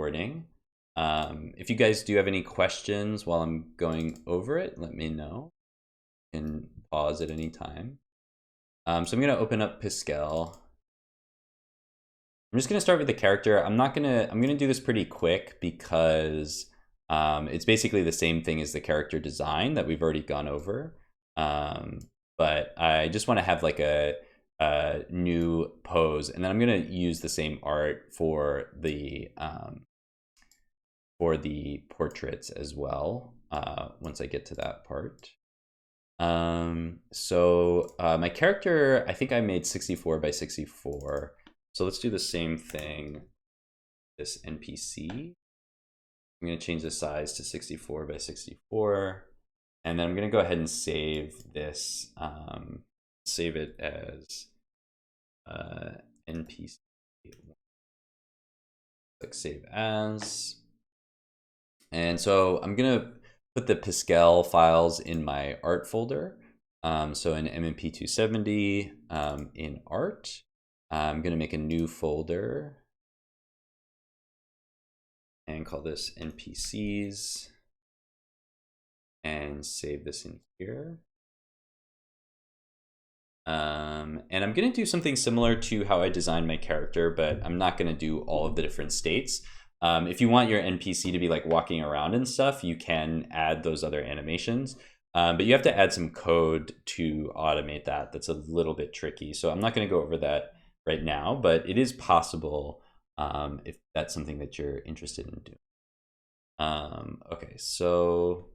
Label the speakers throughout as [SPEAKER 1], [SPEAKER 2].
[SPEAKER 1] recording. If you guys do have any questions while I'm going over it, let me know. You can pause at any time. So I'm going to open up Pascal. I'm just going to start with the character. I'm going to do this pretty quick because it's basically the same thing as the character design that we've already gone over. But I just want to have like a new pose, and then I'm going to use the same art for the portraits as well once I get to that part. So my character, I think I made 64 by 64. So let's do the same thing. This NPC. I'm going to change the size to 64 by 64. And then I'm going to go ahead and save this, save it as NPC. Click Save As. And so I'm going to put the Pascal files in my art folder. So in MMP 270, in art, I'm going to make a new folder and call this NPCs and save this in here. And I'm going to do something similar to how I designed my character, but I'm not going to do all of the different states. If you want your NPC to be like walking around and stuff, you can add those other animations. But you have to add some code to automate that. That's a little bit tricky. So I'm not going to go over that right now, but it is possible if that's something that you're interested in doing. Okay, so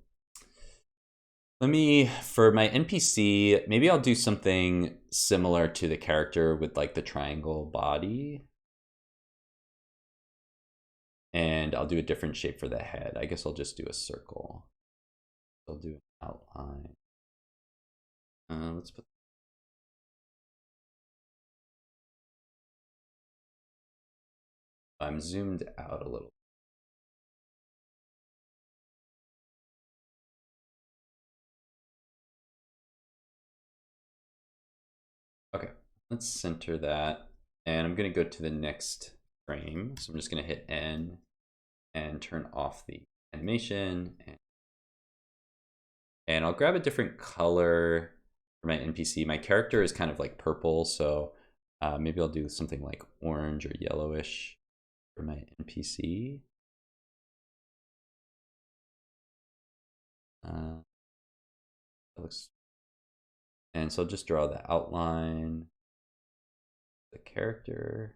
[SPEAKER 1] for my NPC, maybe I'll do something similar to the character with like the triangle body. And I'll do a different shape for the head. I guess I'll just do a circle. I'll do an outline. Let's put. I'm zoomed out a little. Okay, let's center that. And I'm going to go to the next frame. So I'm just going to hit N and turn off the animation. And I'll grab a different color for my NPC. My character is kind of like purple, so maybe I'll do something like orange or yellowish for my NPC. That looks, and so I'll just draw the outline, the character.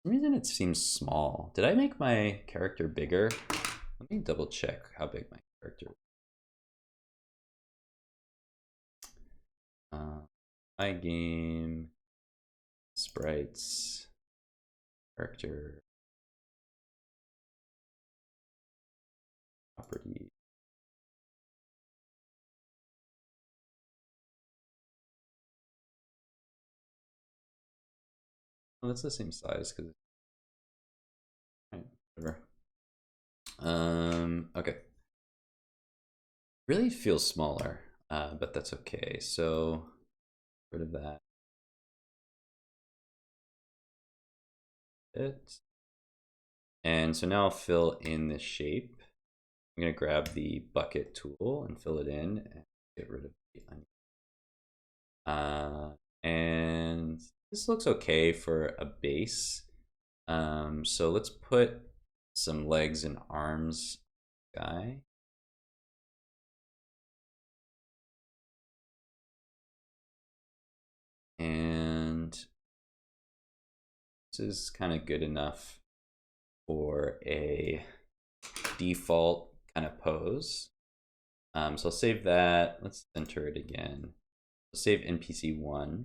[SPEAKER 1] For some reason it seems small. Did I make my character bigger? Let me double check how big my character is. My game, sprites, character, property. Oh, that's the same size because right, whatever. Okay. Really feels smaller, but that's okay. So rid of that. And so now I'll fill in this shape. I'm going to grab the bucket tool and fill it in and get rid of the onion. And this looks okay for a base. So let's put some legs and arms guy. And this is kind of good enough for a default kind of pose. So I'll save that. Let's enter it again. I'll save NPC1.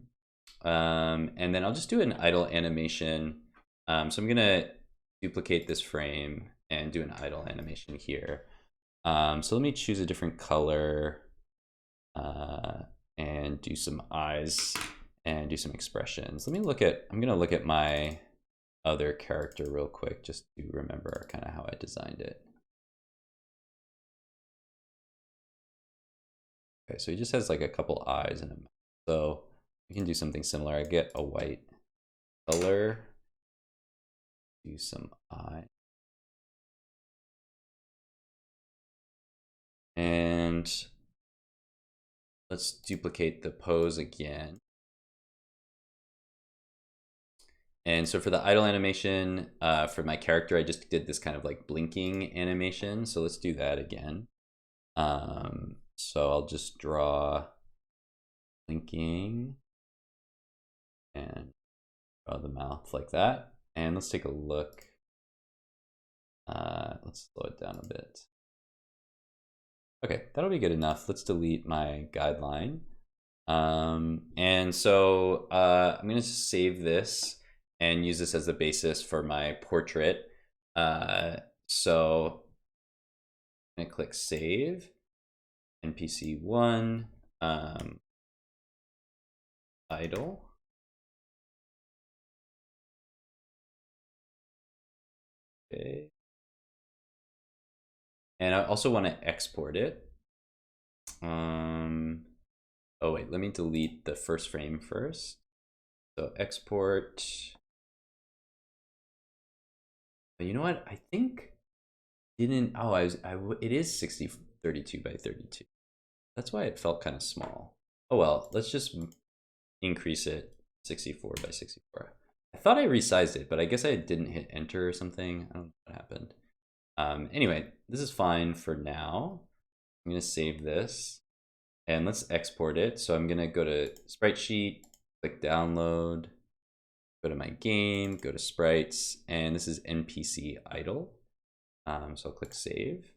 [SPEAKER 1] And then I'll just do an idle animation. So I'm going to duplicate this frame and do an idle animation here. So let me choose a different color and do some eyes and do some expressions. I'm going to look at my other character real quick just to remember kind of how I designed it. Okay, so he just has like a couple eyes in him. So we can do something similar. I get a white color do some eye. And let's duplicate the pose again. And so for the idle animation, for my character, I just did this kind of like blinking animation. So let's do that again. So I'll just draw blinking and draw the mouth like that. And let's take a look. Let's slow it down a bit. Okay, that'll be good enough. Let's delete my guideline. And so I'm going to save this and use this as the basis for my portrait. So I'm going to click save, NPC 1, idle. Okay. And I also want to export it. Oh wait, let me delete the first frame first. So export. But you know what? I think didn't. Oh, it is 32 by 32. That's why it felt kind of small. Oh well, let's just increase it 64 by 64. I thought I resized it, but I guess I didn't hit enter or something. I don't know what happened. Anyway, this is fine for now. I'm gonna save this and let's export it. So I'm gonna go to sprite sheet, click download, go to my game, go to sprites, and this is NPC idle. So I'll click save.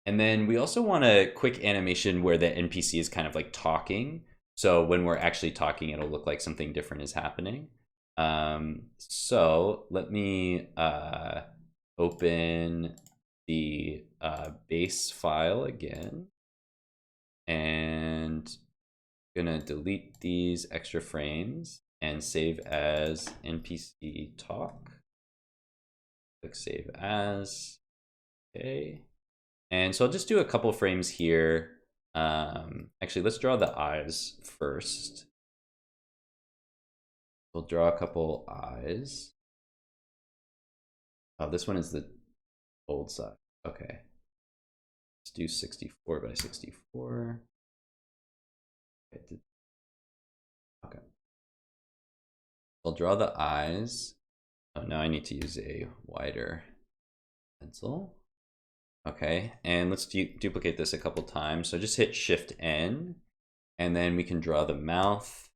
[SPEAKER 1] And then we also want a quick animation where the NPC is kind of like talking. So when we're actually talking, it'll look like something different is happening. So let me open the base file again. And I'm gonna delete these extra frames and save as NPC talk. Click save as. Okay. And so I'll just do a couple frames here. Actually, let's draw the eyes first. We'll draw a couple eyes. Oh, this one is the old side. Okay. Let's do 64 by 64. Okay. I'll draw the eyes. Oh, now I need to use a wider pencil. Okay, and let's duplicate this a couple times. So just hit Shift N, and then we can draw the mouth.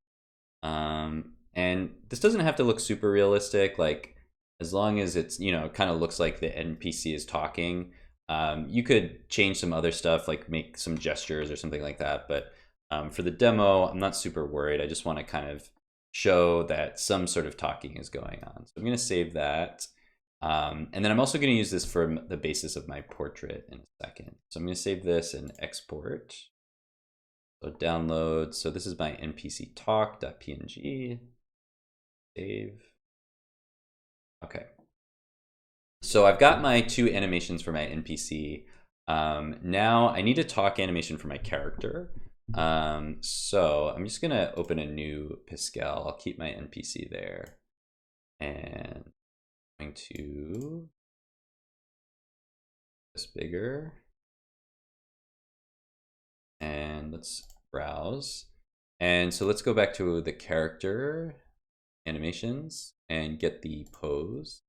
[SPEAKER 1] And this doesn't have to look super realistic. Like as long as it's, you know, kind of looks like the NPC is talking. You could change some other stuff, like make some gestures or something like that. But for the demo, I'm not super worried. I just want to kind of show that some sort of talking is going on. So I'm going to save that. And then I'm also going to use this for the basis of my portrait in a second. So I'm going to save this and export. So download. So this is my NPC talk.png. Save. Okay. So I've got my two animations for my NPC. Now I need a talk animation for my character. So I'm just going to open a new Pascal. I'll keep my NPC there. And going to this bigger, and let's browse. And so let's go back to the character animations and get the pose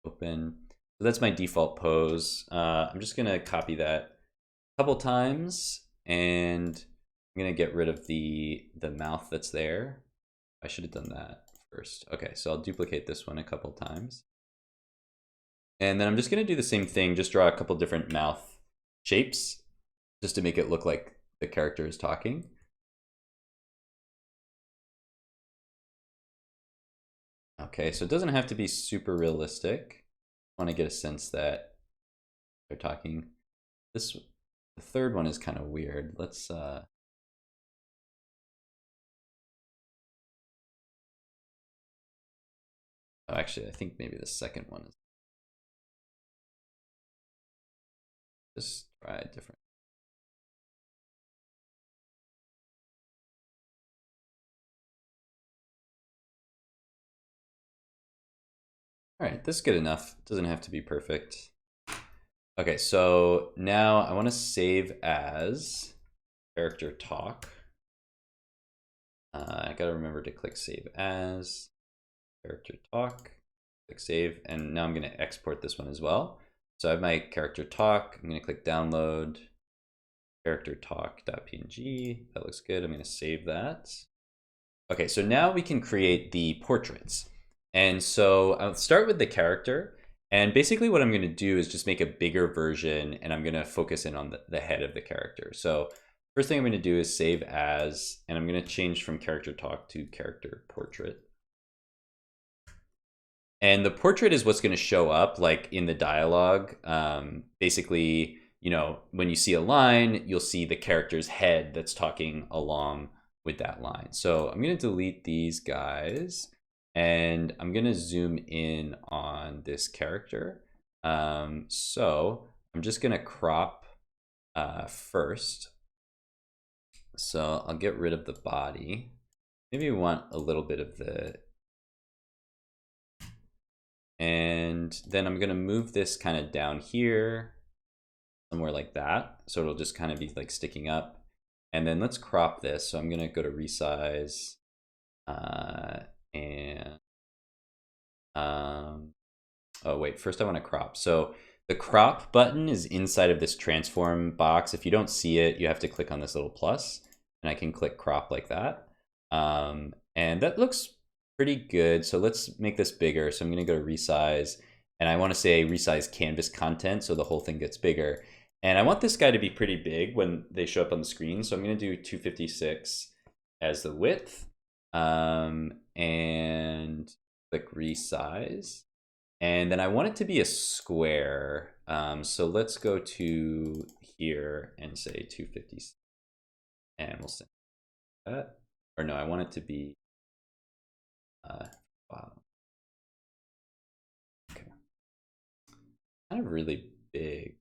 [SPEAKER 1] open. So that's my default pose. I'm just gonna copy that a couple times, and I'm gonna get rid of the mouth that's there. I should have done that first. Okay, so I'll duplicate this one a couple times. And then I'm just going to do the same thing, just draw a couple different mouth shapes just to make it look like the character is talking. Okay, so it doesn't have to be super realistic. I want to get a sense that they're talking. The third one is kind of weird. Let's oh, actually, I think maybe the second one is just try a different. All right, this is good enough. It doesn't have to be perfect. Okay, so now I want to save as character talk. I gotta remember to click save as character talk, click save, and now I'm gonna export this one as well. So I have my character talk. I'm gonna click download character talk.png. That looks good. I'm gonna save that. Okay, so now we can create the portraits. And so I'll start with the character. And basically what I'm gonna do is just make a bigger version, and I'm gonna focus in on the head of the character. So first thing I'm gonna do is save as, and I'm gonna change from character talk to character portrait. And the portrait is what's gonna show up like in the dialogue. Basically, you know, when you see a line, you'll see the character's head that's talking along with that line. So I'm gonna delete these guys, and I'm gonna zoom in on this character. So I'm just gonna crop first. So I'll get rid of the body. Maybe we want a little bit of the, and then I'm gonna move this kind of down here, somewhere like that. So it'll just kind of be like sticking up. And then let's crop this. So I'm gonna go to resize, and oh wait, first I want to crop. So the crop button is inside of this transform box. If you don't see it, you have to click on this little plus, and I can click crop like that. And that looks pretty good. So let's make this bigger. So I'm gonna go to resize, and I want to say resize canvas content, so the whole thing gets bigger. And I want this guy to be pretty big when they show up on the screen. So I'm gonna do 256 as the width, and click resize. And then I want it to be a square. So let's go to here and say 256, and we'll send that. Or no, I want it to be, wow. Okay. Kind of really big.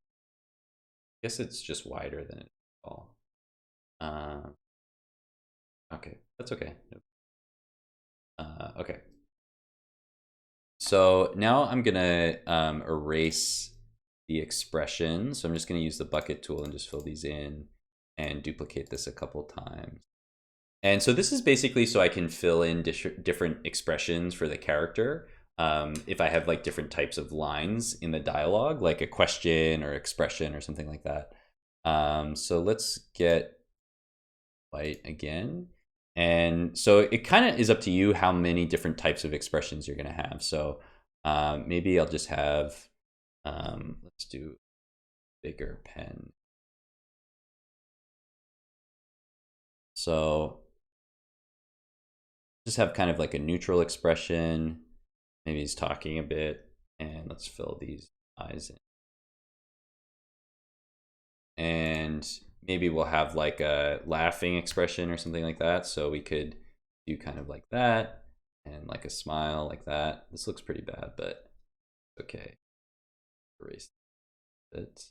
[SPEAKER 1] I guess it's just wider than it all. Okay, that's okay. Okay. So now I'm gonna erase the expression. So I'm just gonna use the bucket tool and just fill these in and duplicate this a couple times. And so this is basically so I can fill in different expressions for the character. If I have like different types of lines in the dialogue, like a question or expression or something like that. So let's get white again. And so it kind of is up to you how many different types of expressions you're going to have. So maybe I'll just have, let's do bigger pen. So just have kind of like a neutral expression. Maybe he's talking a bit, and let's fill these eyes in. And maybe we'll have like a laughing expression or something like that. So we could do kind of like that, and like a smile like that. This looks pretty bad, but okay. Erase it.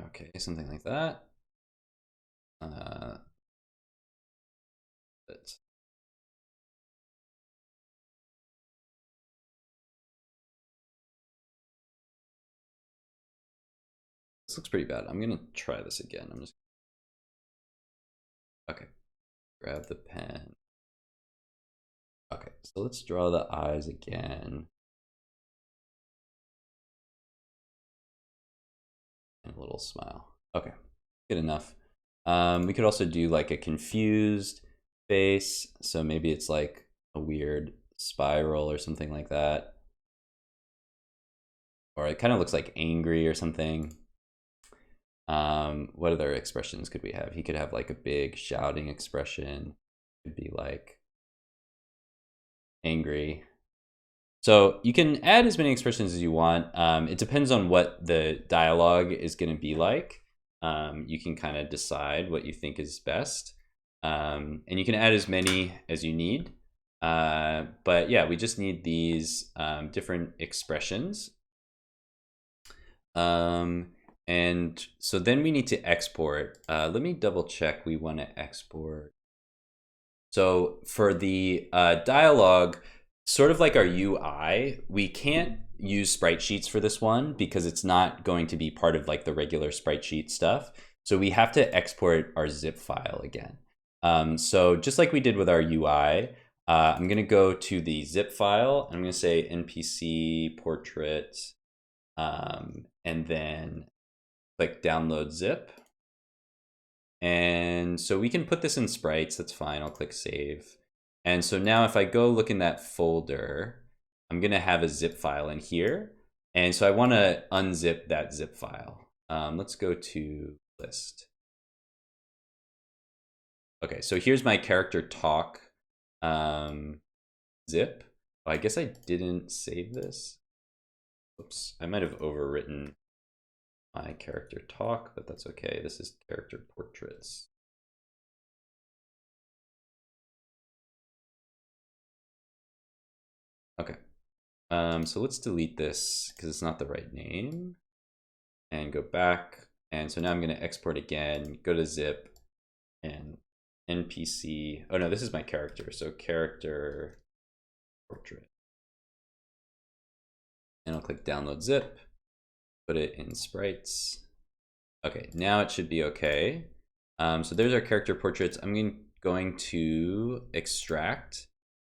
[SPEAKER 1] Okay, something like that. This looks pretty bad. I'm gonna try this again. I'm just, okay, grab the pen. Okay, so let's draw the eyes again. And a little smile. Okay, good enough. We could also do like a confused face. So maybe it's like a weird spiral or something like that. Or it kind of looks like angry or something. What other expressions could we have? He could have like a big shouting expression. Could be like angry. So you can add as many expressions as you want. It depends on what the dialogue is going to be like. you can kind of decide what you think is best. And you can add as many as you need. But yeah, we just need these different expressions. And so then we need to export. Let me double check we want to export. So for the dialogue, sort of like our UI, we can't use sprite sheets for this one because it's not going to be part of like the regular sprite sheet stuff. So we have to export our zip file again. So just like we did with our UI, I'm going to go to the zip file. I'm going to say NPC Portraits, and then click download zip. And so we can put this in sprites. That's fine. I'll click save. And so now if I go look in that folder, I'm going to have a zip file in here. And so I want to unzip that zip file. Let's go to list. Okay, so here's my character talk zip. Oh, I guess I didn't save this. Oops, I might have overwritten my character talk, but that's okay. This is character portraits. Okay, so let's delete this because it's not the right name and go back. And so now I'm going to export again, go to zip and NPC. Oh no, this is my character. So character portrait. And I'll click download zip, put it in sprites. Okay, now it should be okay. So there's our character portraits. I'm going to extract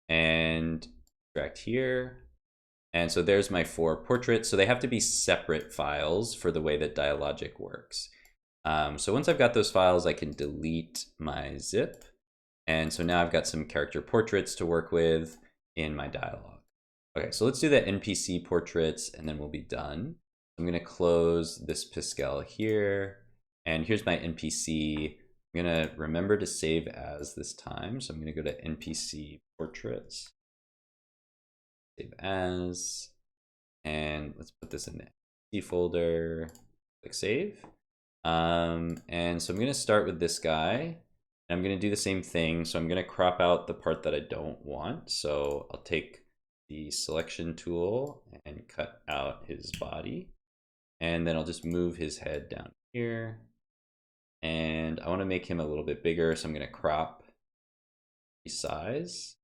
[SPEAKER 1] and extract here. And so there's my 4 portraits. So they have to be separate files for the way that Dialogic works. So once I've got those files, I can delete my zip. And so now I've got some character portraits to work with in my dialog. Okay, so let's do the NPC portraits and then we'll be done. I'm going to close this Pascal here. And here's my NPC. I'm going to remember to save as this time. So I'm going to go to NPC Portraits, save as, and let's put this in the NPC folder, click save. And so I'm going to start with this guy. And I'm going to do the same thing. So I'm going to crop out the part that I don't want. So I'll take the selection tool and cut out his body. And then I'll just move his head down here. And I want to make him a little bit bigger, so I'm going to crop the size.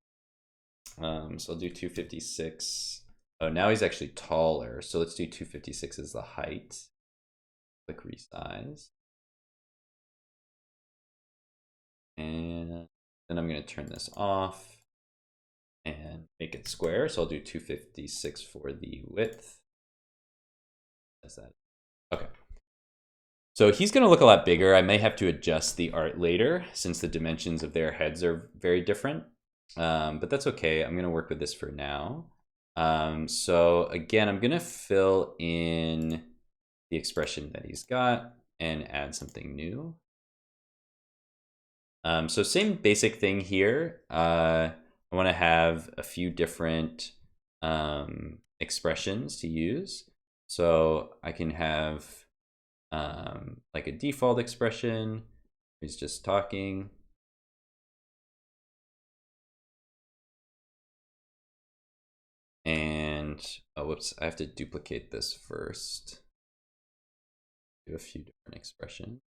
[SPEAKER 1] So I'll do 256. Oh, now he's actually taller, so let's do 256 as the height. Click resize. And then I'm going to turn this off and make it square. So I'll do 256 for the width. That's that. Okay. So he's going to look a lot bigger. I may have to adjust the art later since the dimensions of their heads are very different. But that's okay. I'm going to work with this for now. So again, I'm going to fill in the expression that he's got and add something new. So same basic thing here. I want to have a few different expressions to use. So I can have like a default expression. He's just talking. And oh, whoops, I have to duplicate this first. Do a few different expressions.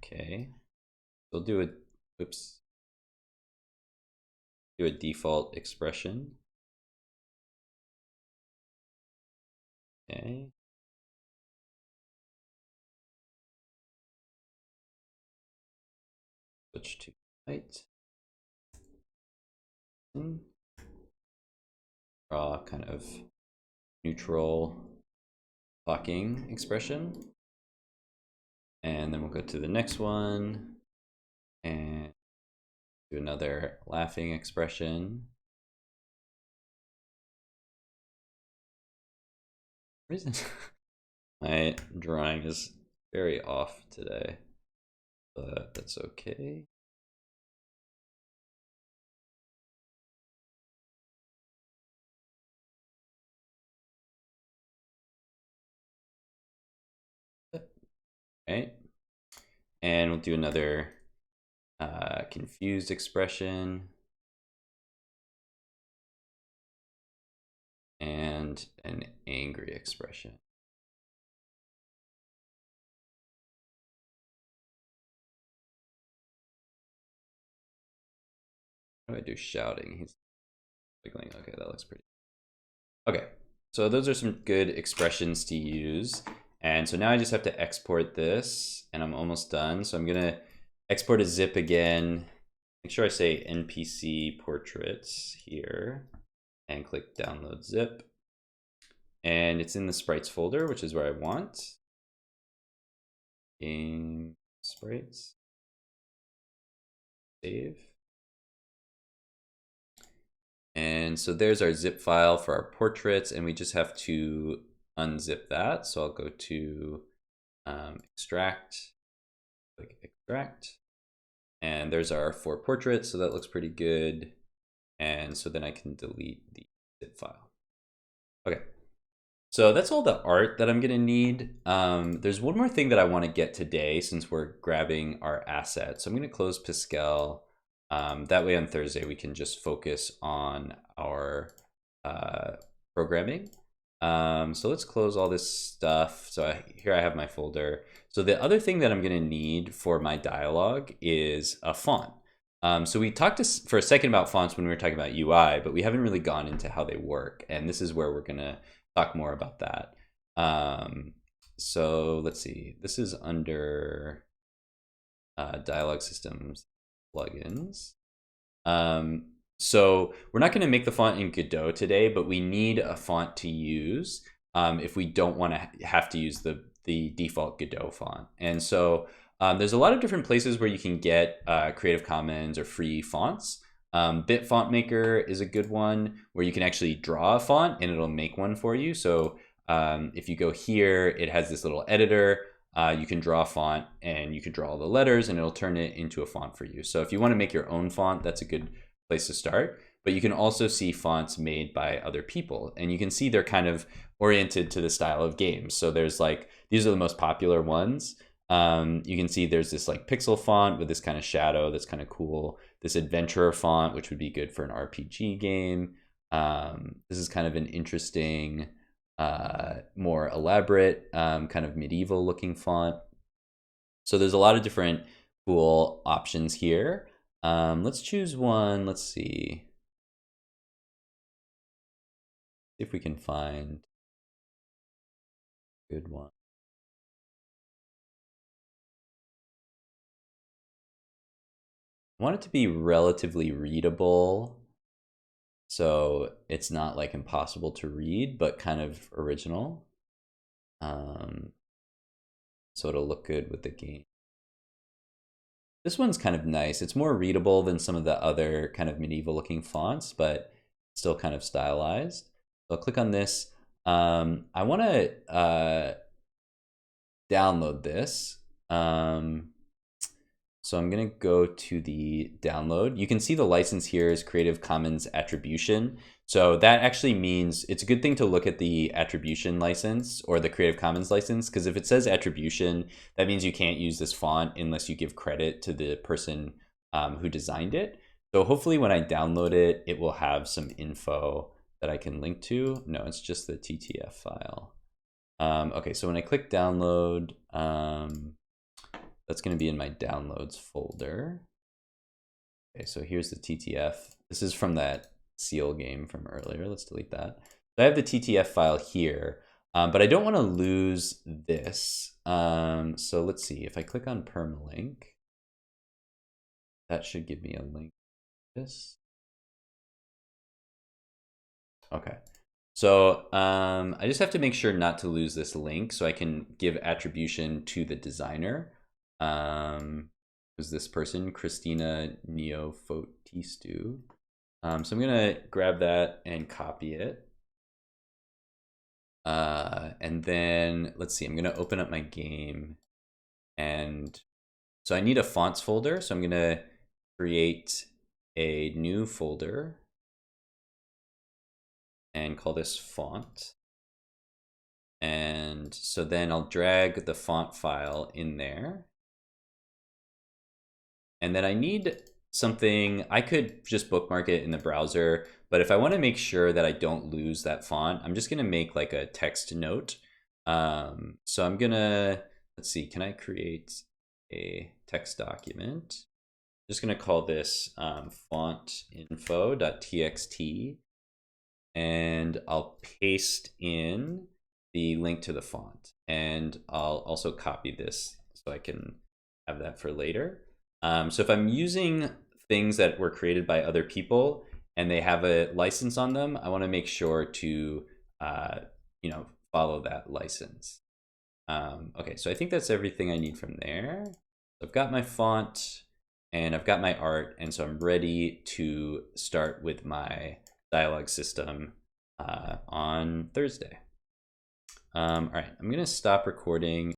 [SPEAKER 1] Okay, we'll do a, whoops, do a default expression. Okay. Switch to height. Draw kind of neutral talking expression. And then we'll go to the next one and do another laughing expression. Reason my drawing is very off today, but that's okay. right? And we'll do another confused expression. And an angry expression. How do I do shouting? He's wiggling. Okay, that looks pretty. Okay, so those are some good expressions to use. And so now I just have to export this, and I'm almost done. So I'm gonna export a zip again. Make sure I say NPC Portraits here, and click download zip. And it's in the sprites folder, which is where I want. Game sprites. Save. And so there's our zip file for our portraits, and we just have to unzip that. So I'll go to extract, click extract, and there's our 4 portraits. So that looks pretty good. And so then I can delete the zip file. Okay, so that's all the art that I'm gonna need. There's one more thing that I wanna get today since we're grabbing our assets. So I'm gonna close Pascal. That way on Thursday, we can just focus on our programming. So let's close all this stuff. So here I have my folder. So the other thing that I'm gonna need for my dialogue is a font. So we talked for a second about fonts when we were talking about UI, but we haven't really gone into how they work. And this is where we're gonna talk more about that. So let's see, this is under dialogue systems plugins. So we're not going to make the font in Godot today, but we need a font to use if we don't want to have to use the default Godot font. And so there's a lot of different places where you can get Creative Commons or free fonts. Bit Font Maker is a good one where you can actually draw a font and it'll make one for you. So if you go here, it has this little editor. You can draw a font and you can draw all the letters and it'll turn it into a font for you. So if you want to make your own font, that's a good place to start. But you can also see fonts made by other people, and you can see they're kind of oriented to the style of games. So there's like, these are the most popular ones. You can see there's this like pixel font with this kind of shadow that's kind of cool. This adventurer font, which would be good for an RPG game. This is kind of an interesting, more elaborate, kind of medieval looking font. So there's a lot of different cool options here. Let's choose one. Let's see if we can find a good one. I want it to be relatively readable, so it's not like impossible to read, but kind of original. So it'll look good with the game. This one's kind of nice. It's more readable than some of the other kind of medieval looking fonts, but still kind of stylized. So I'll click on this. I want to download this. So I'm gonna go to the download. You can see the license here is Creative Commons Attribution. So that actually means it's a good thing to look at the attribution license or the Creative Commons license, because if it says attribution, that means you can't use this font unless you give credit to the person who designed it. So hopefully when I download it, it will have some info that I can link to. No, it's just the TTF file. Okay, so when I click download, that's going to be in my downloads folder. Okay, so here's the TTF. This is from that seal game from earlier. Let's delete that. So I have the TTF file here, but I don't want to lose this. So let's see, if I click on permalink, that should give me a link to this. Okay. So I just have to make sure not to lose this link so I can give attribution to the designer. Who's this person? Christina Neofotistu. So I'm gonna grab that and copy it. And then let's see, I'm gonna open up my game. And so I need a fonts folder. So I'm gonna create a new folder and call this font. And so then I'll drag the font file in there. And then I need something, I could just bookmark it in the browser, but if I want to make sure that I don't lose that font, I'm just going to make like a text note. So I'm gonna, let's see, can I create a text document? I'm just gonna call this fontinfo.txt, and I'll paste in the link to the font, and I'll also copy this so I can have that for later. So if I'm using things that were created by other people and they have a license on them, I want to make sure to follow that license. Okay, so I think that's everything I need from there. I've got my font and I've got my art, and so I'm ready to start with my dialogue system on Thursday. All right, I'm gonna stop recording